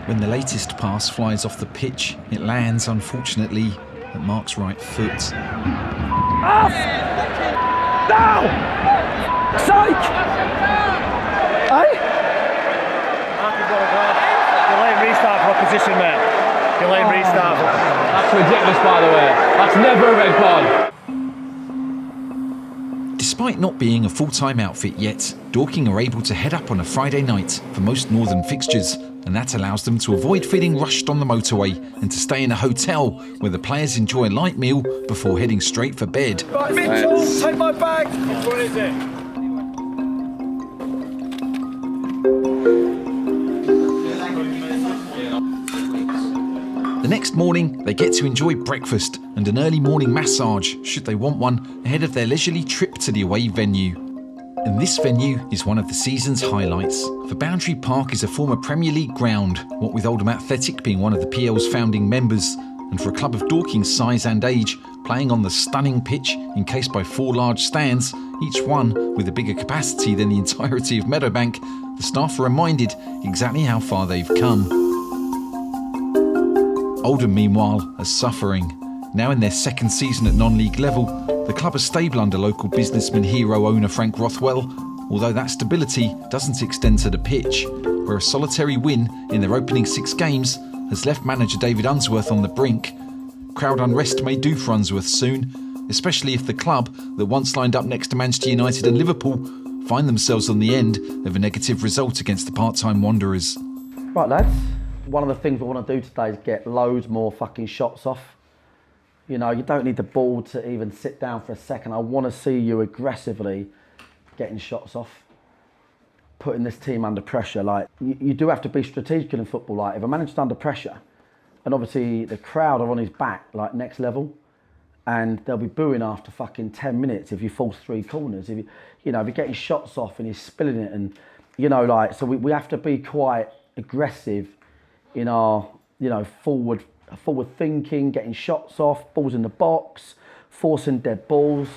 When the latest pass flies off the pitch, it lands, unfortunately, at Marc's right foot. Off! Down! Psych! Hey? Delayed restart for opposition, mate. Delayed restart. That's ridiculous, by the way. That's never a red card. Despite not being a full-time outfit yet, Dorking are able to head up on a Friday night for most northern fixtures, and that allows them to avoid feeling rushed on the motorway and to stay in a hotel where the players enjoy a light meal before heading straight for bed. Right, Mitchell, take my bag. Which one is it? The next morning, they get to enjoy breakfast and an early morning massage, should they want one, ahead of their leisurely trip to the away venue. And this venue is one of the season's highlights. For Boundary Park is a former Premier League ground, what with Oldham Athletic being one of the PL's founding members, and for a club of Dorking's size and age, playing on the stunning pitch encased by 4 large stands, each one with a bigger capacity than the entirety of Meadowbank, the staff are reminded exactly how far they've come. Oldham, meanwhile, are suffering. Now in their second season at non-league level, the club is stable under local businessman hero owner Frank Rothwell, although that stability doesn't extend to the pitch, where a solitary win in their opening 6 games has left manager David Unsworth on the brink. Crowd unrest may do for Unsworth soon, especially if the club that once lined up next to Manchester United and Liverpool find themselves on the end of a negative result against the part-time Wanderers. Right, lads. One of the things we want to do today is get loads more fucking shots off. You know, you don't need the ball to even sit down for a second. I want to see you aggressively getting shots off, putting this team under pressure. Like, you do have to be strategic in football. Like, if a manager's under pressure, and obviously the crowd are on his back, like next level, and they'll be booing after fucking 10 minutes if you force 3 corners. If if you're getting shots off and he's spilling it, and so we have to be quite aggressive in our, forward thinking, getting shots off, balls in the box, forcing dead balls.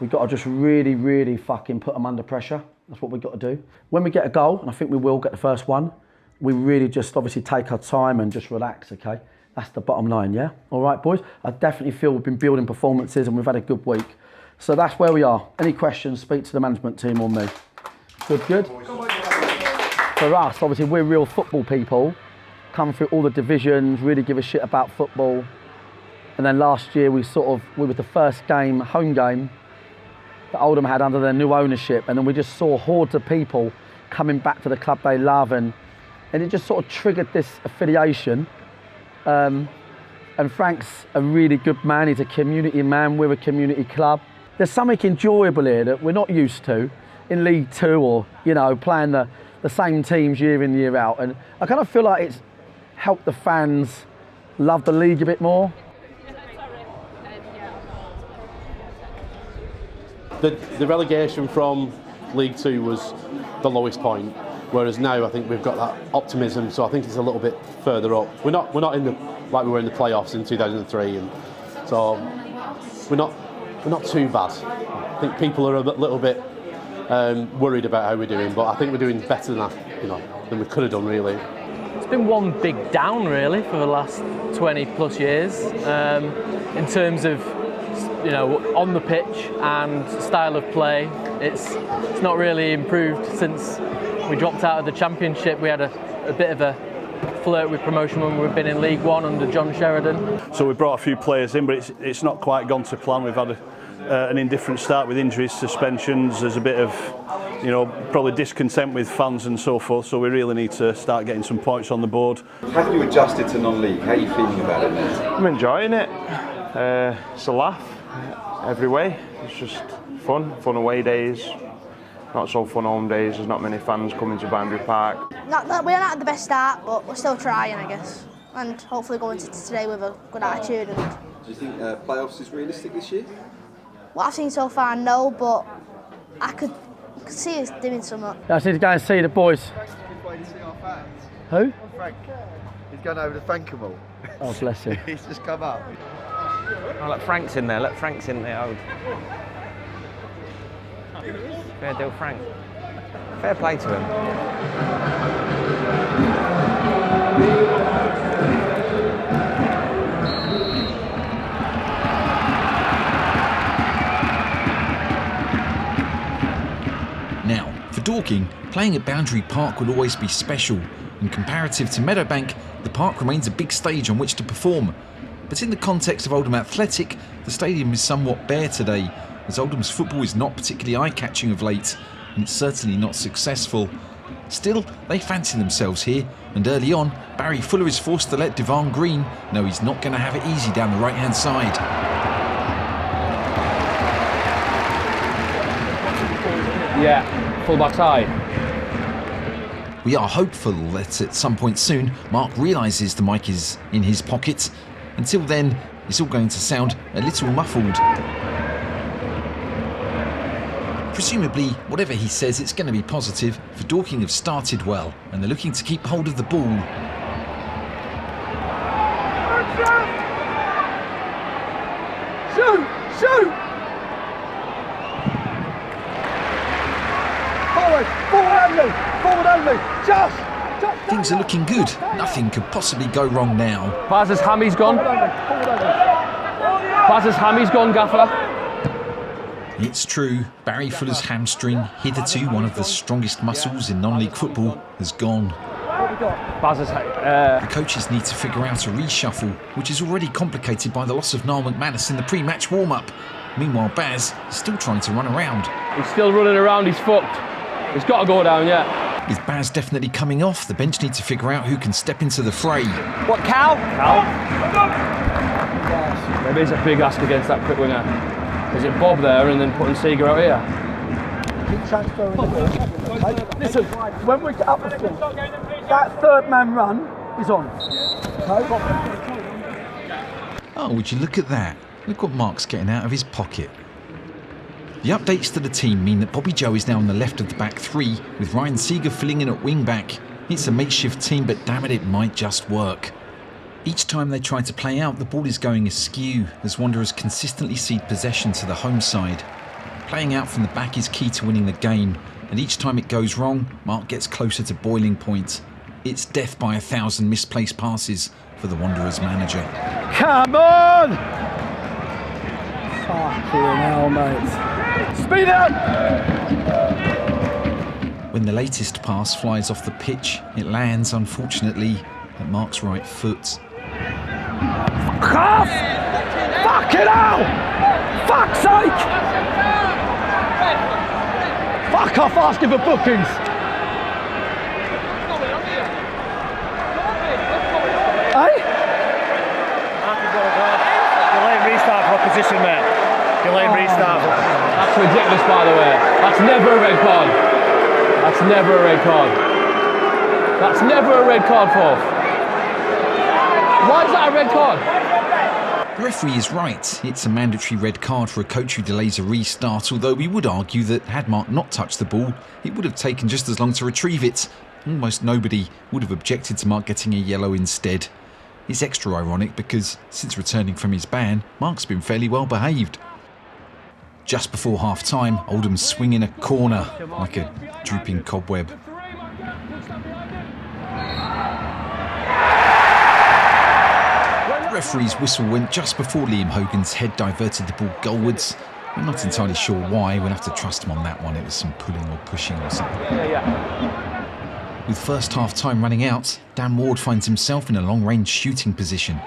We've got to just really, really fucking put them under pressure. That's what we've got to do. When we get a goal, and I think we will get the first one, we really just obviously take our time and just relax, okay? That's the bottom line, yeah? All right, boys? I definitely feel we've been building performances and we've had a good week. So that's where we are. Any questions, speak to the management team or me. Good? For us, obviously, we're real football people. Come through all the divisions, really give a shit about football. And then last year we were the first home game that Oldham had under their new ownership, and then we just saw hordes of people coming back to the club they love, and it just sort of triggered this affiliation. And Frank's a really good man, he's a community man, we're a community club. There's something enjoyable here that we're not used to in League 2 or, playing the same teams year in, year out. And I kind of feel like it's help the fans love the league a bit more. The relegation from League 2 was the lowest point, whereas now I think we've got that optimism, so I think it's a little bit further up. We're not in like we were in the playoffs in 2003, and so we're not too bad. I think people are a little bit worried about how we're doing, but I think we're doing better than we could have done, really. It's been one big down, really, for the last 20 plus years in terms of on the pitch and style of play. It's not really improved since we dropped out of the Championship. We had a bit of a flirt with promotion when we've been in League 1 under John Sheridan. So we brought a few players in, but it's not quite gone to plan. We've had an indifferent start with injuries, suspensions. There's a bit of probably discontent with fans and so forth, so we really need to start getting some points on the board. Have you adjusted to non-league? How are you feeling about it now? I'm enjoying it. It's a laugh every way. It's just fun away days, not so fun home days. There's not many fans coming to Boundary Park. We're not at the best start, but we're still trying, I guess, and hopefully going into today with a good attitude. Do you think playoffs is realistic this year? What I've seen so far, no, but I could see us doing something. I just need to go and see the boys. Frank's going to see our fans. Who? Frank. He's going over to thank them all. Oh, bless him. He's just come up. Oh, let Frank's in there. Oh. Fair deal, Frank. Fair play to him. Dorking, playing at Boundary Park will always be special, and comparative to Meadowbank, the park remains a big stage on which to perform. But in the context of Oldham Athletic, the stadium is somewhat bare today, as Oldham's football is not particularly eye-catching of late, and it's certainly not successful. Still, they fancy themselves here, and early on, Barry Fuller is forced to let Devon Green know he's not going to have it easy down the right-hand side. Yeah, full-back side. We are hopeful that at some point soon, Marc realises the mic is in his pocket. Until then, it's all going to sound a little muffled. Presumably, whatever he says, it's going to be positive, for Dorking have started well, and they're looking to keep hold of the ball. Shoot! Shoot! Forward only! Just! Things are looking good. Nothing could possibly go wrong now. Baz's hammy's gone. Baz's hammy's gone, gaffer. It's true, Barry Fuller's hamstring, hitherto one of the strongest muscles in non-league football, has gone. Baz's The coaches need to figure out a reshuffle, which is already complicated by the loss of Niall McManus in the pre-match warm-up. Meanwhile, Baz is still trying to run around. He's still running around, he's fucked. He's got to go down, yeah. With Baz definitely coming off, the bench need to figure out who can step into the fray. What, Cal? Cal? Maybe it's a big ask against that quick winger. Is it Bob there and then putting Seeger out here? Listen, when we get up the field, that third man run is on. Oh, would you look at that? Look what Marc's getting out of his pocket. The updates to the team mean that Bobby Joe is now on the left of the back three, with Ryan Seeger filling in at wing back. It's a makeshift team, but damn it might just work. Each time they try to play out, the ball is going askew, as Wanderers consistently cede possession to the home side. Playing out from the back is key to winning the game, and each time it goes wrong, Marc gets closer to boiling point. It's death by 1,000 misplaced passes for the Wanderers manager. Come on! Fucking hell, mate. Speed up! When the latest pass flies off the pitch, it lands, unfortunately, at Marc's right foot. Off! Fucking hell! Fuck's sake! Fuck off asking for bookings! Hey? Delayed restart proposition, mate. Delayed restart. That's ridiculous, by the way. That's never a red card. That's never a red card. That's never a red card, Forth. Why is that a red card? The referee is right. It's a mandatory red card for a coach who delays a restart, although we would argue that had Marc not touched the ball, it would have taken just as long to retrieve it. Almost nobody would have objected to Marc getting a yellow instead. It's extra ironic because, since returning from his ban, Marc's been fairly well behaved. Just before half-time, Oldham swing in a corner, like a drooping cobweb. The referee's whistle went just before Liam Hogan's head diverted the ball goalwards. We're not entirely sure why, we'll have to trust him on that one. It was some pulling or pushing or something. With first half-time running out, Dan Ward finds himself in a long-range shooting position.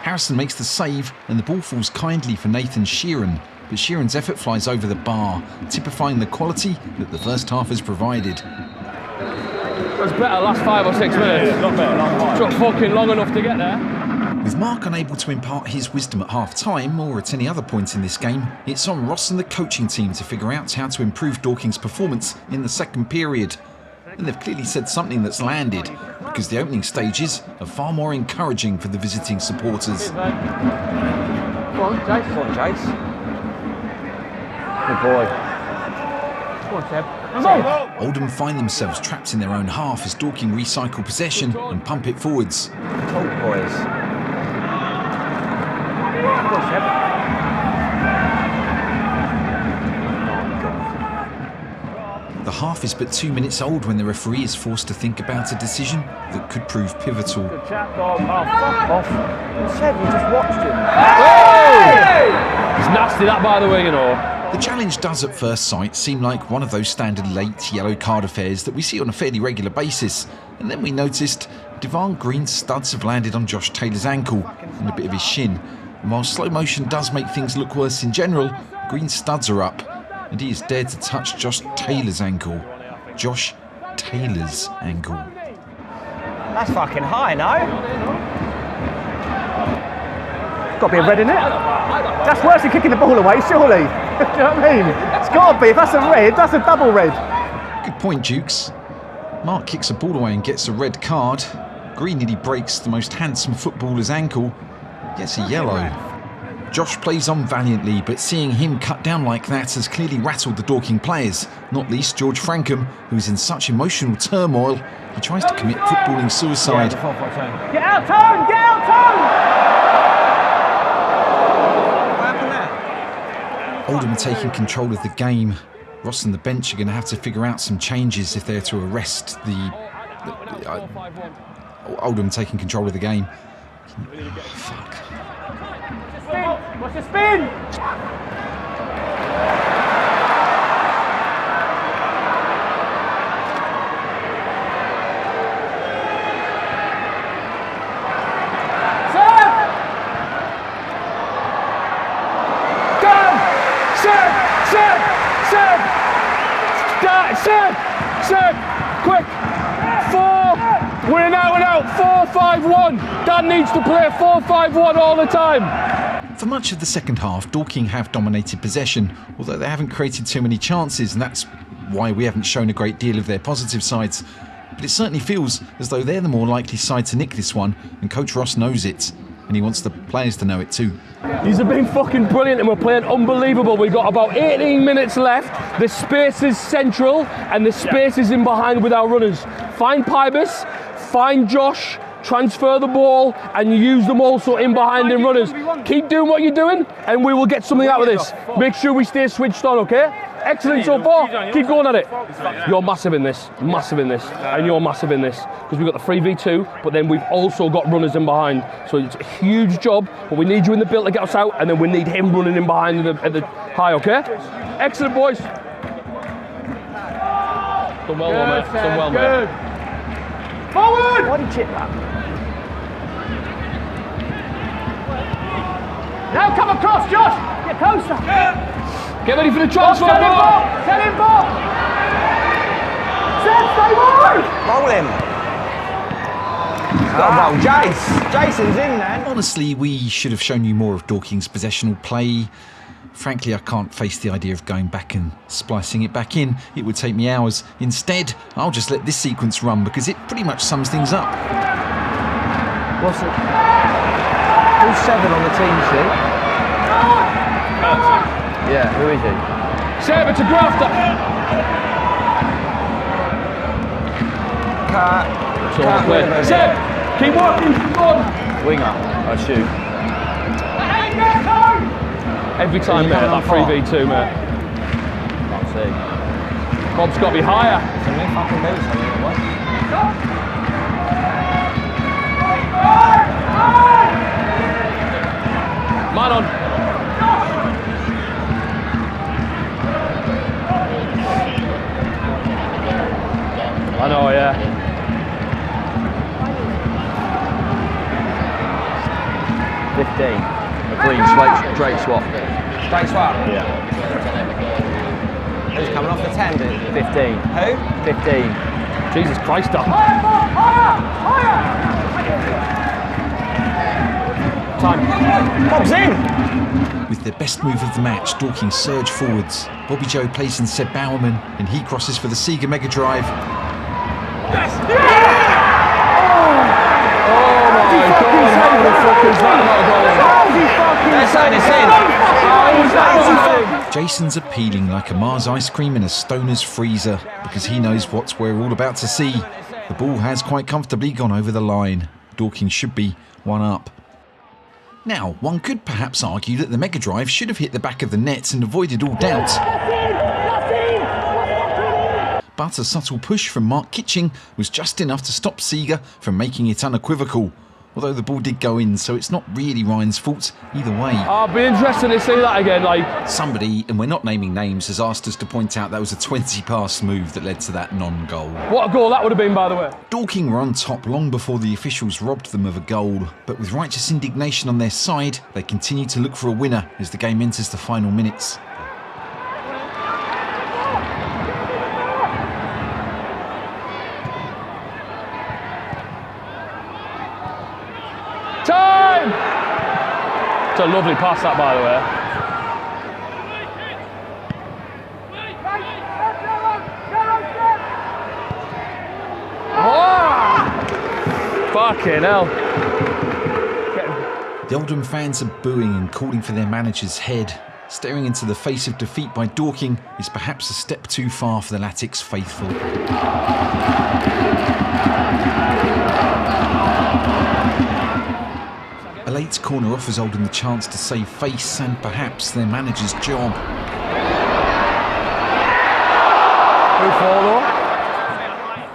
Harrison makes the save and the ball falls kindly for Nathan Sheeran, but Sheeran's effort flies over the bar, typifying the quality that the first half has provided. It was better last 5 or 6 minutes. Not better. Took fucking long enough to get there. With Marc unable to impart his wisdom at half-time or at any other point in this game, it's on Ross and the coaching team to figure out how to improve Dorking's performance in the second period. And they've clearly said something that's landed, because the opening stages are far more encouraging for the visiting supporters. Go on, Jace. Go on, Jace. Good boy. Go on, Seb. Oldham find themselves trapped in their own half as Dorking recycle possession and pump it forwards. Talk, boys. Go on, Seb. The half is but 2 minutes old when the referee is forced to think about a decision that could prove pivotal. Good chat, dog. Oh, fuck off. Seb, you just watched him. It's nasty that, by the way, you know. The challenge does at first sight seem like one of those standard late yellow card affairs that we see on a fairly regular basis, and then we noticed Devon Green's studs have landed on Josh Taylor's ankle and a bit of his shin, and while slow motion does make things look worse in general, Green's studs are up and he has dared to touch Josh Taylor's ankle. Josh Taylor's ankle. That's fucking high, no? Got to be a red in it. That's worse than kicking the ball away, surely. Do you know what I mean? It's got to be. If that's a red, that's a double red. Good point, Dukes. Marc kicks a ball away and gets a red card. Green nearly breaks the most handsome footballer's ankle. Gets a yellow. Josh plays on valiantly, but seeing him cut down like that has clearly rattled the Dorking players, not least George Frankham, who is in such emotional turmoil, he tries to commit footballing suicide. Get out, Tone! Get out, Tone! Oldham are taking control of the game. Ross and the bench are going to have to figure out some changes if they're to arrest Oldham taking control of the game. Fuck. What's the spin? Seb, quick! 4, we're an out and out, 4-5-1. Dan needs to play 4-5-1 all the time. For much of the second half, Dorking have dominated possession, although they haven't created too many chances, and that's why we haven't shown a great deal of their positive sides. But it certainly feels as though they're the more likely side to nick this one, and Coach Ross knows it, and he wants the players to know it too. These have been fucking brilliant and we're playing unbelievable. We've got about 18 minutes left. The space is central and the space is in behind with our runners. Find Pybus, find Josh, transfer the ball and use them also in behind in runners. Keep doing what you're doing and we will get something out of this. Make sure we stay switched on, okay? Excellent so far. Keep going at it. You're massive in this, and you're massive in this because we've got the 3v2, but then we've also got runners in behind. So it's a huge job, but we need you in the build to get us out, and then we need him running in behind at the high, okay? Excellent, boys. Done well, mate. Done well, mate. Forward! Why did you chip that? Now come across, Josh! Get closer! Get ready for the transfer. Send him back! Seb, stay wide! Roll him. He's got a roll. Jason's in there. Honestly, we should have shown you more of Dorking's possessional play. Frankly, I can't face the idea of going back and splicing it back in. It would take me hours. Instead, I'll just let this sequence run because it pretty much sums things up. What's it? Who's 7 on the team sheet? Yeah, who is he? Seb, it's a grafter. Seb, keep working, keep on. Winger, I shoot. Every time, mate, that 3v2, mate. Can't see. Bob's got to be higher. Something fucking do something, what? Man on. I know, yeah. A clean straight swap. Straight swap? Yeah. Who's coming off the 10? 15. Who? 15. Jesus Christ, Dan. Time. Bob's in! With their best move of the match, Dorking surge forwards. Bobby Joe plays in Seb Bowerman, and he crosses for the Sega Mega Drive. Yes! Yeah! Oh my God! How the fuck is that not a goal? Jason's appealing like a Mars ice cream in a stoner's freezer because he knows what we're all about to see. The ball has quite comfortably gone over the line. Dorking should be 1 up. Now, one could perhaps argue that the Mega Drive should have hit the back of the net and avoided all doubt. but a subtle push from Mark Kitching was just enough to stop Seeger from making it unequivocal. Although the ball did go in, so it's not really Ryan's fault either way. I'll be interested to see that again. Somebody, and we're not naming names, has asked us to point out that was a 20-pass move that led to that non-goal. What a goal that would have been, by the way. Dorking were on top long before the officials robbed them of a goal, but with righteous indignation on their side, they continue to look for a winner as the game enters the final minutes. Time! It's a lovely pass, that, by the way. Oh! Fucking hell. The Oldham fans are booing and calling for their manager's head. Staring into the face of defeat by Dorking is perhaps a step too far for the Latics faithful. A late corner offers Oldham the chance to save face and perhaps their manager's job.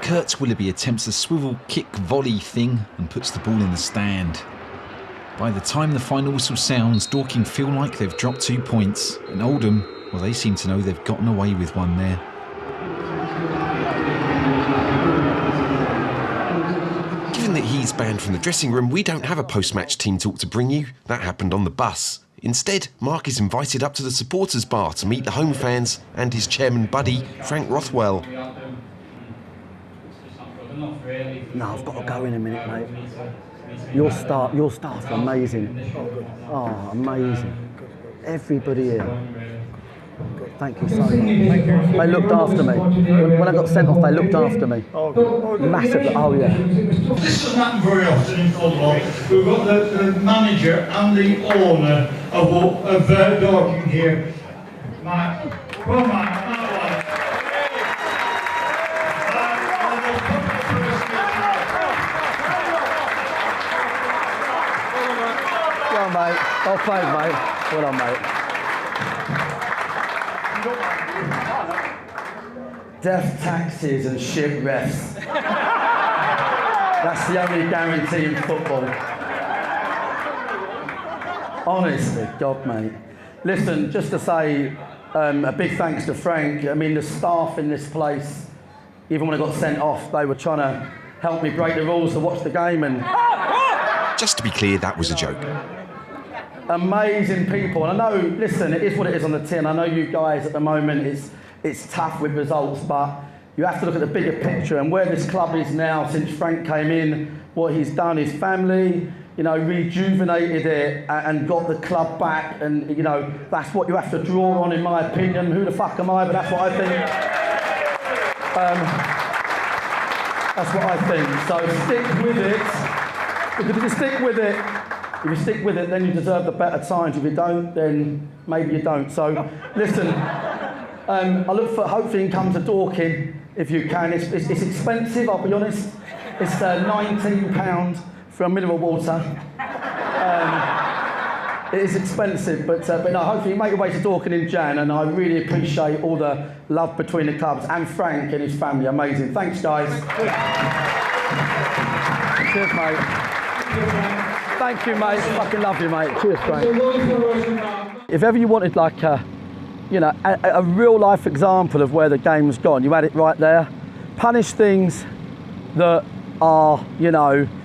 Kurt Willoughby attempts a swivel kick volley thing and puts the ball in the stand. By the time the final whistle sounds, Dorking feel like they've dropped 2 points, and Oldham, well, they seem to know they've gotten away with one there. Given that he's banned from the dressing room, we don't have a post-match team talk to bring you. That happened on the bus. Instead, Marc is invited up to the supporters bar to meet the home fans and his chairman buddy, Frank Rothwell. No, I've got to go in a minute, mate. Your staff are amazing. Oh, amazing. Everybody here. Thank you so much. They looked after me. When I got sent off, they looked after me. Massively. Oh, yeah. This doesn't happen very often in football. We've got the manager and the owner of Dorking here. Marc, come on, Marc. Well done, mate. Well played, mate. Well done, mate. Death, taxes and shit refs. That's the only guarantee in football. Honestly, God, mate. Listen, just to say a big thanks to Frank. I mean, the staff in this place, even when I got sent off, they were trying to help me break the rules to watch the game. And just to be clear, that was a joke. Amazing people. And I know, listen, it is what it is on the tin. I know you guys at the moment, it's tough with results, but you have to look at the bigger picture and where this club is now since Frank came in, what he's done, his family, rejuvenated it and got the club back. And, that's what you have to draw on, in my opinion. Who the fuck am I? But that's what I think. That's what I think. So stick with it. Because if you stick with it, then you deserve the better times. If you don't, then maybe you don't. So, listen, I look for, hopefully you can come to Dorking if you can. It's expensive, I'll be honest. It's £19 for a mineral water. It is expensive, but no, hopefully you make your way to Dorking in Jan, and I really appreciate all the love between the clubs and Frank and his family. Amazing. Thanks, guys. Cheers, mate. Thank you, mate. Fucking love you, mate. Cheers, Frank. If ever you wanted like a real life example of where the game's gone, you had it right there. Punish things that are,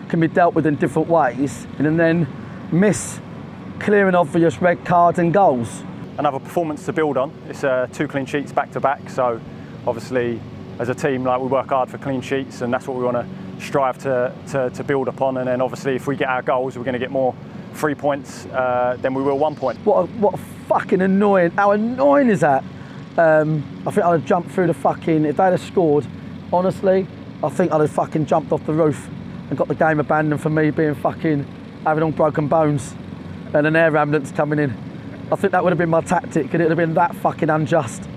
can be dealt with in different ways, and then miss clear and obvious red cards and goals. Another performance to build on. It's 2 clean sheets back to back, so obviously as a team, we work hard for clean sheets, and that's what we want to strive to build upon. And then obviously if we get our goals, we're going to get more 3 points than we will 1 point. What a fucking annoying, how annoying is that? I think I'd have jumped through the fucking, if they'd have scored, honestly, I think I'd have fucking jumped off the roof and got the game abandoned for me being fucking, having all broken bones and an air ambulance coming in. I think that would have been my tactic, and it would have been that fucking unjust.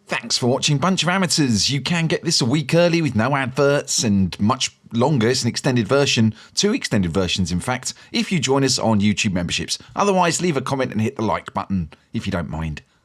Thanks for watching Bunch of Amateurs. You can get this a week early with no adverts and much longer. It's an extended version, 2 extended versions in fact, if you join us on YouTube memberships. Otherwise, leave a comment and hit the like button if you don't mind.